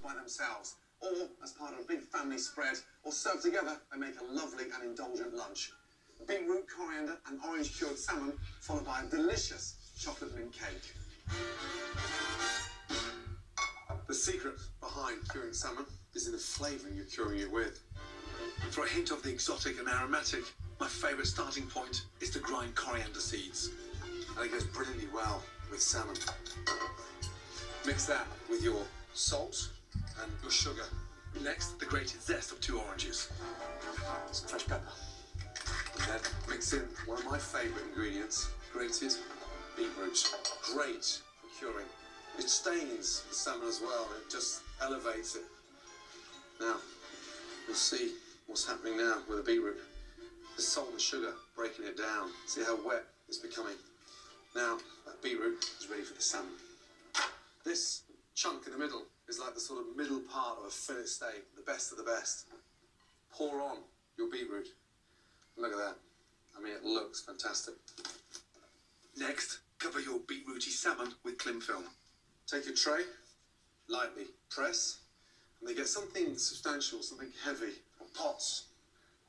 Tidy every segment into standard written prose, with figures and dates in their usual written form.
by themselves, or as part of a big family spread, or served together, they make a lovely and indulgent lunch. Beetroot, coriander and orange cured salmon, followed by a delicious chocolate mint cake. The secret behind curing salmon is in the flavouring you're curing it with. For a hint of the exotic and aromatic, my favourite starting point is to grind coriander seeds. And it goes brilliantly well with salmon. Mix that with your salt and your sugar. Next, the grated zest of 2 oranges. Some fresh pepper. And then mix in one of my favourite ingredients, grated beetroot. Great for curing. It stains the salmon as well, and it just elevates it. Now, you'll see what's happening now with the beetroot. The salt and sugar breaking it down. See how wet it's becoming. Now, that beetroot is ready for the salmon. This chunk in the middle is like the sort of middle part of a fillet steak, the best of the best. Pour on your beetroot. Look at that. I mean, it looks fantastic. Next, cover your beetrooty salmon with cling film. Take your tray, lightly press, and then get something substantial, something heavy, or pots,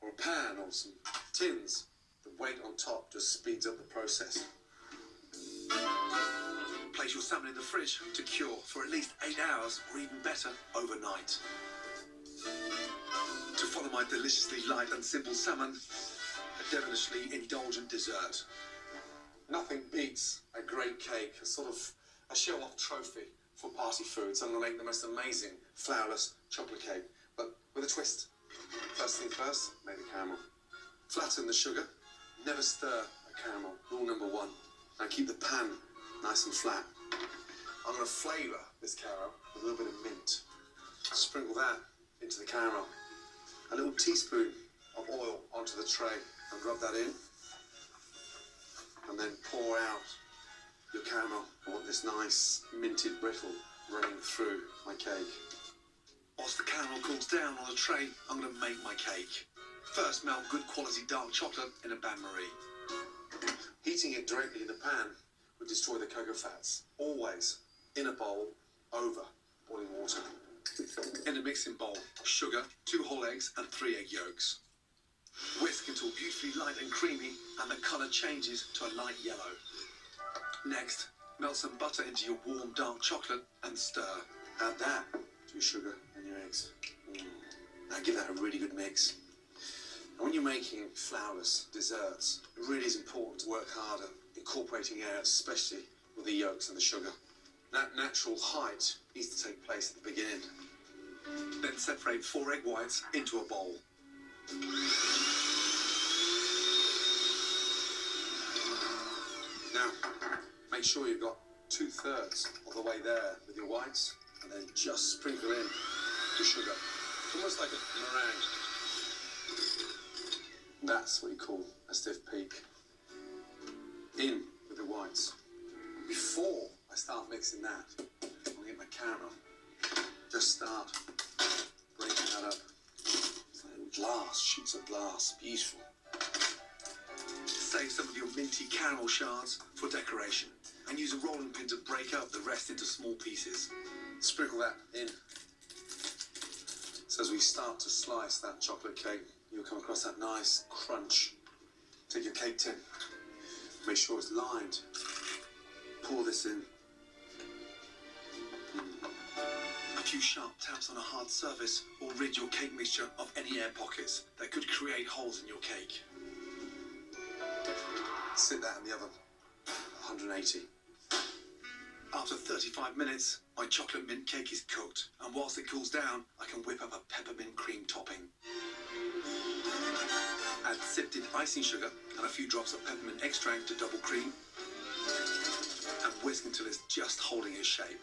or a pan, or some tins. The weight on top just speeds up the process. Place your salmon in the fridge to cure for at least 8 hours, or even better, overnight. To follow my deliciously light and simple salmon, a devilishly indulgent dessert. Nothing beats a great cake, a sort of a show-off trophy for party foods. I'm going to make the most amazing flourless chocolate cake, but with a twist. First thing first, make the caramel. Flatten the sugar, never stir a caramel. Rule number 1. Now keep the pan nice and flat. I'm going to flavour this caramel with a little bit of mint. Sprinkle that into the caramel. A little teaspoon of oil onto the tray and rub that in. And then pour out your caramel. I want this nice minted brittle running through my cake. Whilst the caramel cools down on a tray, I'm going to make my cake. First, melt good quality dark chocolate in a bain-marie. Heating it directly in the pan would destroy the cocoa fats. Always in a bowl over boiling water. In a mixing bowl, sugar, 2 whole eggs and 3 egg yolks. Whisk until beautifully light and creamy and the colour changes to a light yellow. Next, melt some butter into your warm dark chocolate and stir. Add that to your sugar and your eggs. Now give that a really good mix. And when you're making flourless desserts, it really is important to work harder, incorporating air, especially with the yolks and the sugar. That natural height needs to take place at the beginning. Then separate 4 egg whites into a bowl. Now, make sure you've got 2/3 of the way there with your whites, and then just sprinkle in the sugar. Almost like a meringue. That's what you call a stiff peak. In with the whites. Before I start mixing that, I'll get my caramel. Just start breaking that up. It's like little glass, sheets of glass. Beautiful. Save some of your minty caramel shards for decoration and use a rolling pin to break up the rest into small pieces. Sprinkle that in. So as we start to slice that chocolate cake, you'll come across that nice crunch. Take your cake tin, make sure it's lined. Pour this in. A few sharp taps on a hard surface will rid your cake mixture of any air pockets that could create holes in your cake. Sit that in the oven, 180. After 35 minutes, my chocolate mint cake is cooked, and whilst it cools down, I can whip up a peppermint cream topping. Add sifted icing sugar and a few drops of peppermint extract to double cream, and whisk until it's just holding its shape.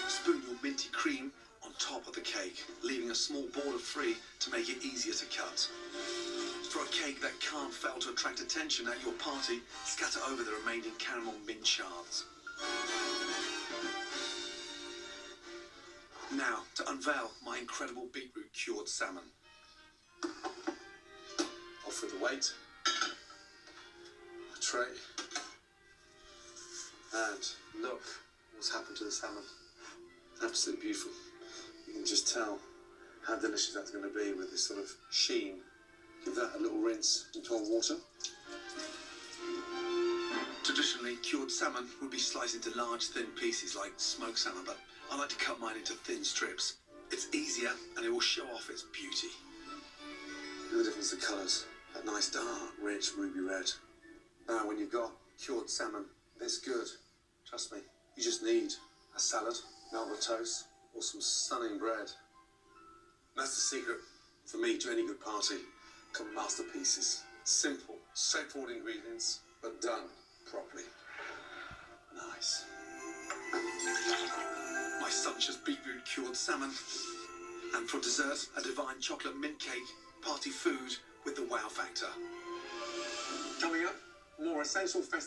Spoon your minty cream on top of the cake, leaving a small border free to make it easier to cut. For a cake that can't fail to attract attention at your party, scatter over the remaining caramel mint shards. Now, to unveil my incredible beetroot cured salmon. Off with the weight, a tray, and look what's happened to the salmon. Absolutely beautiful. You can just tell how delicious that's going to be with this sort of sheen. Give that a little rinse in cold water. Traditionally, cured salmon would be sliced into large, thin pieces like smoked salmon, but I like to cut mine into thin strips. It's easier and it will show off its beauty. Look at the difference of colours. That nice dark, rich, ruby red. Now, when you've got cured salmon this good, trust me, you just need a salad, Melba toast, or some stunning bread. That's the secret, for me, to any good party. Come masterpieces. Simple, straightforward ingredients, but done properly. Nice. My sumptuous beetroot cured salmon. And for dessert, a divine chocolate mint cake, party food with the wow factor. Coming up, more essential festive